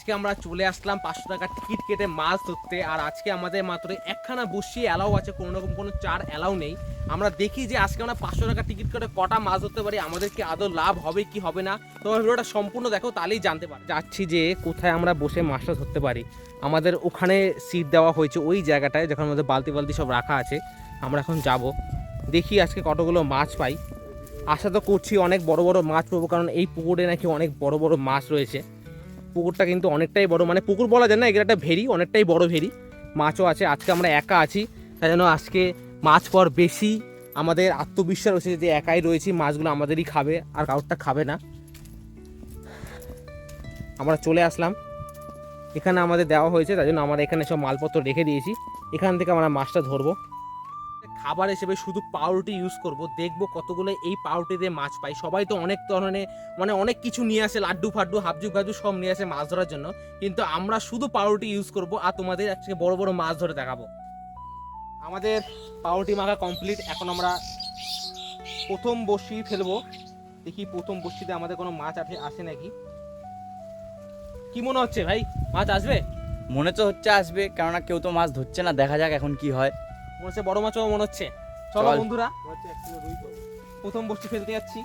আজকে আমরা চলে আসলাম 500 টাকা টিকিট কেটে মাছ ধরতে। আর আজকে আমাদের মাত্র একখানা বসি অ্যালাউ আছে, কোনো রকম কোনো চার অ্যালাউ নেই। আমরা দেখি যে আজকে আমরা 500 টাকা টিকিট কেটে কটা মাছ ধরতে পারি, আমাদের কি আদৌ লাভ হবে কি হবে না। তোমার ভিডিওটা সম্পূর্ণ দেখো, তাহলেই জানতে পারি। যাচ্ছি যে কোথায় আমরা বসে মাছটা ধরতে পারি। আমাদের ওখানে সিট দেওয়া হয়েছে ওই জায়গাটায়, যেখানে আমাদের বালতি বালতি সব রাখা আছে। আমরা এখন যাব, দেখি আজকে কতগুলো মাছ পাই। আশা তো করছি অনেক বড় বড় মাছ পাবো, কারণ এই পুকুরে নাকি অনেক বড় বড় মাছ রয়েছে। পুকুরটা কিন্তু অনেকটাই বড়, মানে পুকুর বলা যায় না, এগুলো একটা ভেরি, অনেকটাই বড় ভেরি। মাছও আছে। আজকে আমরা একা আছি, তাই জন্য আজকে মাছ পাওয়ার বেশি আমাদের আত্মবিশ্বাস রয়েছে যে একাই রয়েছি, মাছগুলো আমাদেরই খাবে আর কাউরটা খাবে না। আমরা চলে আসলাম, এখানে আমাদের দেওয়া হয়েছে, তাই জন্য আমরা এখানে সব মালপত্র রেখে দিয়েছি। এখান থেকে আমরা মাছটা ধরবো। খাবার হিসেবে শুধু পাউরুটি ইউজ করব, দেখবো কতগুলো এই পাউরুটি দিয়ে মাছ পাই। সবাই তো অনেক ধরনের মানে অনেক কিছু নিয়ে আসে, লাড্ডু ফাড্ডু হাবজু গাজু সব নিয়ে আসে মাছ ধরার জন্য, কিন্তু আমরা শুধু পাউরুটি ইউজ করব আর তোমাদের আজকে বড় বড় মাছ ধরে দেখাবো। আমাদের পাউরুটি মাখা কমপ্লিট। এখন আমরা প্রথম বড়শি ফেলবো, দেখি প্রথম বড়শিতে আমাদের কোনো মাছ আসে নাকি। কি মনে হচ্ছে ভাই, মাছ আসবে? মনে তো হচ্ছে আসবে, কেননা কেউ তো মাছ ধরছে না, দেখা যাক এখন কি হয়। মনে হচ্ছে বড় মাছও মনে হচ্ছে। চলো চল। বন্ধুরা, প্রথম বড়শি ফেলতে যাচ্ছি,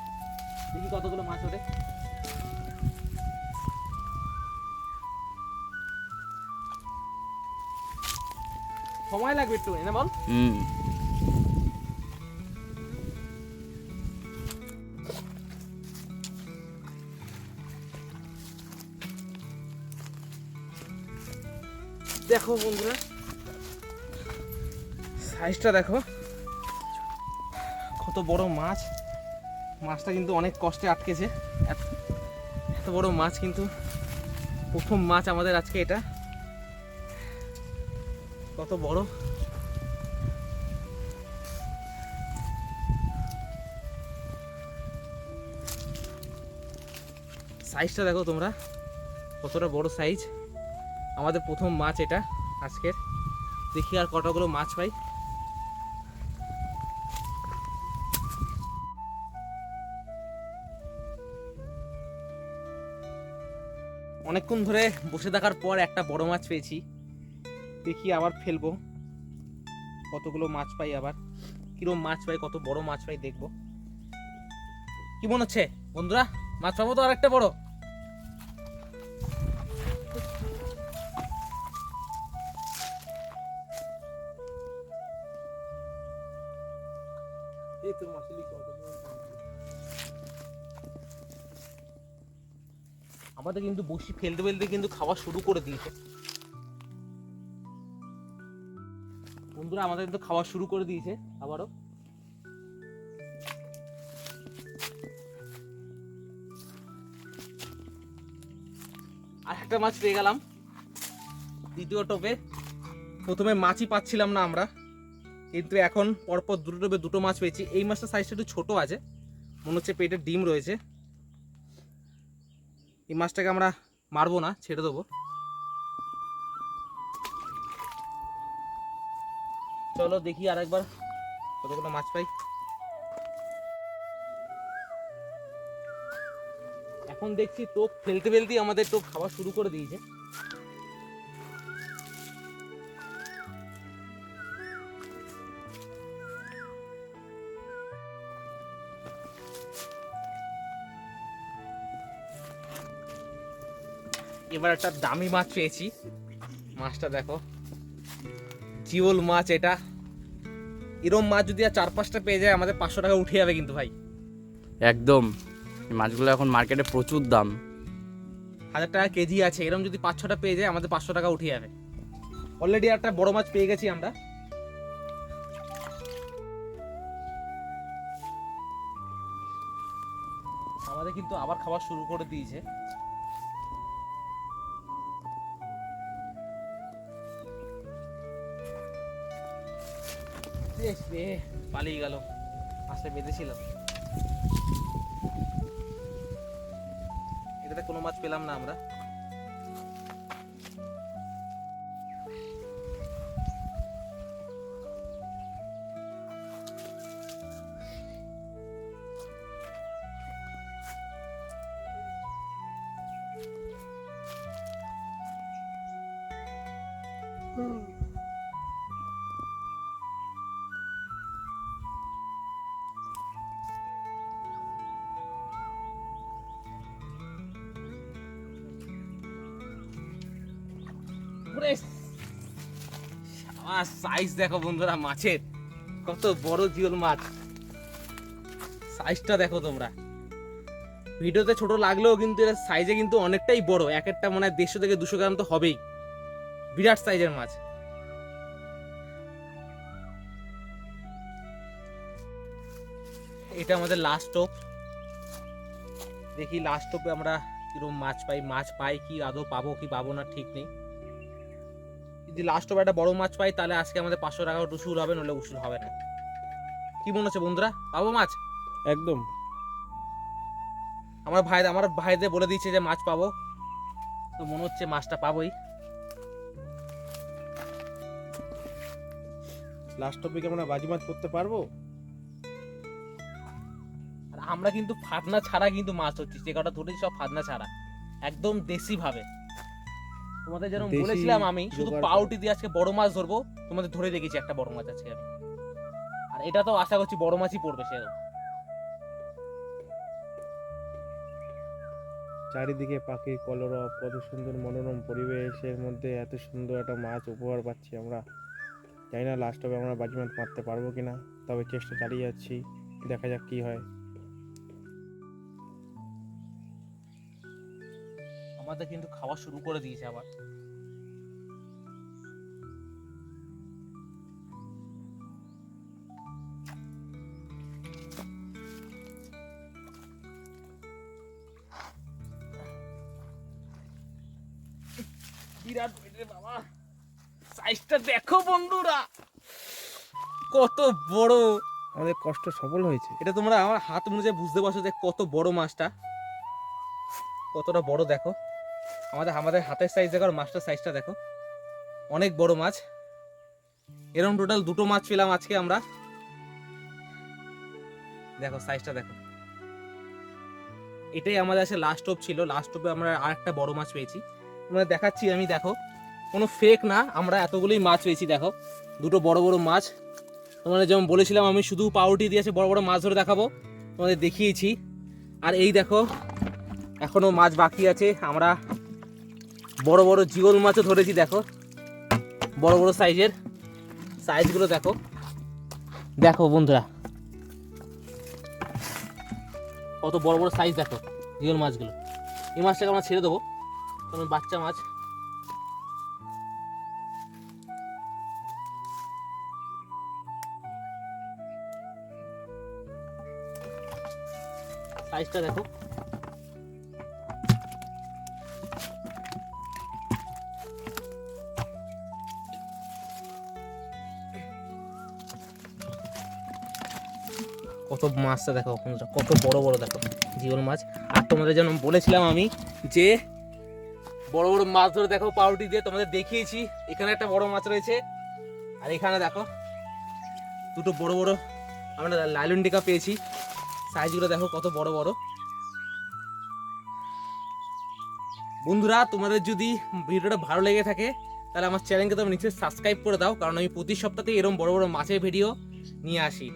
দেখি কতগুলো মাছ ওঠে। সময় লাগবে একটু, এনে বল। দেখো বন্ধুরা, সাইজটা দেখো কত বড় মাছ। মাছটা কিন্তু অনেক কষ্টে আটকেছে, এত বড় মাছ কিন্তু প্রথম মাছ আমাদের আজকে। এটা কত বড়, সাইজটা দেখো তোমরা কতটা বড় সাইজ। আমাদের প্রথম মাছ এটা আজকের, দেখি আর কতগুলো মাছ পাই। অনেকক্ষণ ধরে বসে থাকার পর একটা বড় মাছ পেয়েছি, দেখি আবার ফেলবো কতগুলো মাছ পাই, আবার কিরম মাছ পাই, কত বড় মাছ পাই দেখবো। কি মনে হচ্ছে বন্ধুরা, মাছ পাবো তো আরেকটা বড়? আমাদের কিন্তু বসি ফেলতে ফেলতে কিন্তু খাওয়া শুরু করে দিয়েছে বন্ধুরা, আমাদের কিন্তু খাওয়া শুরু করে দিয়েছে আবারও। আর একটা মাছ পেয়ে গেলাম দ্বিতীয় টোপে। প্রথমে মাছই পাচ্ছিলাম না আমরা, কিন্তু এখন পরপর দুটো টোপে দুটো মাছ পেয়েছি। এই মাছটা সাইজটা একটু ছোট আছে, মনে হচ্ছে পেটে ডিম রয়েছে। এই মাছটাকে আমরা মারবো না, ছেড়ে দেবো। চলো দেখি আরেকবার কতগুলো মাছ পাই। এখন দেখছি টোপ ফেলতে ফেলতেই আমাদের টোপ খাওয়া শুরু করে দিয়েছে। এবার একটা দামি মাছ পেয়েছি, মাছটা দেখো, জিওল মাছ এটা। এরম মাছ যদি আর 4-5টা পেয়ে যায়, আমাদের 500 টাকা উঠে যাবে কিন্তু ভাই। একদম, এই মাছগুলো এখন মার্কেটে প্রচুর দাম। 1000 টাকা কেজি আছে, এরম যদি 5-6টা পেয়ে যায়, আমাদের 500 টাকা উঠে যাবে। অলরেডি একটা বড় মাছ পেয়ে গেছি আমরা। আমাদের কিন্তু আবার খাওয়া শুরু করে দিয়েছে। পালিয়ে গেল, মাছটা বেঁধেছিল। এটাতে কোনো মাছ পেলাম না আমরা। ফ্রেশ। সাইজ দেখো বন্ধুরা মাছের, কত বড় জিওল মাছ, সাইজটা দেখো তোমরা। ভিডিওতে ছোট লাগলেও কিন্তু এর সাইজে কিন্তু অনেকটাই বড়, এক একটা মনে হয় 150 থেকে 200 গ্রাম তো হবেই, বিরাট সাইজের মাছ। এটা আমাদের লাস্ট টোপ, দেখি লাস্ট টোপে আমরা কিরকম মাছ পাই কি আদৌ পাবো কি পাবো না ঠিক নেই। যদি লাস্ট টোপে একটা বড় মাছ পাই তাহলে আজকে আমাদের 500 টাকা উসুল হবে, নলে উসুল হবে না। কি মনে হচ্ছে বন্ধুরা, পাবো মাছ? একদম। আমার ভাইদের বলে দিয়েছে যে মাছ পাবো, তো মনে হচ্ছে মাছটা পাবোই। লাস্ট টপিকে আমরা বাজিমাত করতে পারবো? আর আমরা কিন্তু ফাতনা ছাড়া কিন্তু মাছ হচ্ছে, যে কটা ধরেছি সব ফাতনা ছাড়া, একদম দেশি ভাবে। তোমাদের যেরকম দেশি বলেছিলাম আমি শুধু জোগাড় পাউটি দিয়ে আজকে বড় মাছ ধরবো, তোমাদের ধরে দেখেছি একটা বড় মাছ আজকে আমি। আর এটা তো আশা করছি বড় মাছই পড়বে সেরকম। চারিদিকে পাখির কলরব, কত সুন্দর মনোরম পরিবেশের মধ্যে এত সুন্দর একটা মাছ উপহার পাচ্ছি আমরা। জানি না লাস্ট টপে আমরা বাজিমাত মারতে পারবো কিনা, তবে চেষ্টা চালিয়ে যাচ্ছি, দেখা যাক কি হয়। আমাদের কিন্তু খাওয়া শুরু করে দিয়েছে আবার। বিরাট পেটে বাবা, সাইজটা দেখো বন্ধুরা কত বড়। আমাদের কষ্ট সফল হয়েছে। এটা তোমরা আমার হাত অনুযায়ী বুঝতে পারছো যে কত বড় মাছটা, কতটা বড় দেখো। আমাদের হাতের সাইজ দেখো, আর মাছটার সাইজটা দেখো, অনেক বড় মাছ। এরকম টোটাল 2টো মাছ পেলাম আজকে আমরা। দেখো সাইজটা দেখো। এটাই আমাদের আছে লাস্ট টোপ ছিল, লাস্ট টোপে আমরা আর একটা বড় মাছ পেয়েছি, তোমাদের দেখাচ্ছি আমি। দেখো কোনো ফেক না, আমরা এতগুলোই মাছ পেয়েছি। দেখো 2টো বড় বড় মাছ, তোমাদের যেমন বলেছিলাম আমি শুধু পাউরুটি দিয়েছে বড় বড় মাছ ধরে দেখাবো, তোমাদের দেখিয়েছি। আর এই দেখো এখনো মাছ বাকি আছে, আমরা বড় বড় জিওল মাছও ধরেছি। দেখো বড় বড় সাইজের, সাইজগুলো দেখো, দেখো বন্ধুরা কত বড় বড় সাইজ দেখো জিওল মাছগুলো। এই মাছটাকে আমরা ছেড়ে দেবো, কারণ বাচ্চা মাছ। সাইজটা দেখো, কত মাছটা দেখো বন্ধুরা, কত বড় বড় দেখো জিওল মাছ। আর তোমাদের যেন বলেছিলাম আমি যে বড় বড় মাছ ধরে দেখো পাউরুটি দিয়ে, তোমাদের দেখিয়েছি। এখানে একটা বড় মাছ রয়েছে, আর এখানে দেখো 2টো বড় বড় আমরা লাইলন ডিকা পেয়েছি। সাইজগুলো দেখো কত বড় বড়। বন্ধুরা তোমাদের যদি ভিডিওটা ভালো লেগে থাকে তাহলে আমার চ্যানেলকে তোমরা নিচে সাবস্ক্রাইব করে দাও, কারণ আমি প্রতি সপ্তাহে এরকম বড় বড় মাছের ভিডিও নিয়ে আসি।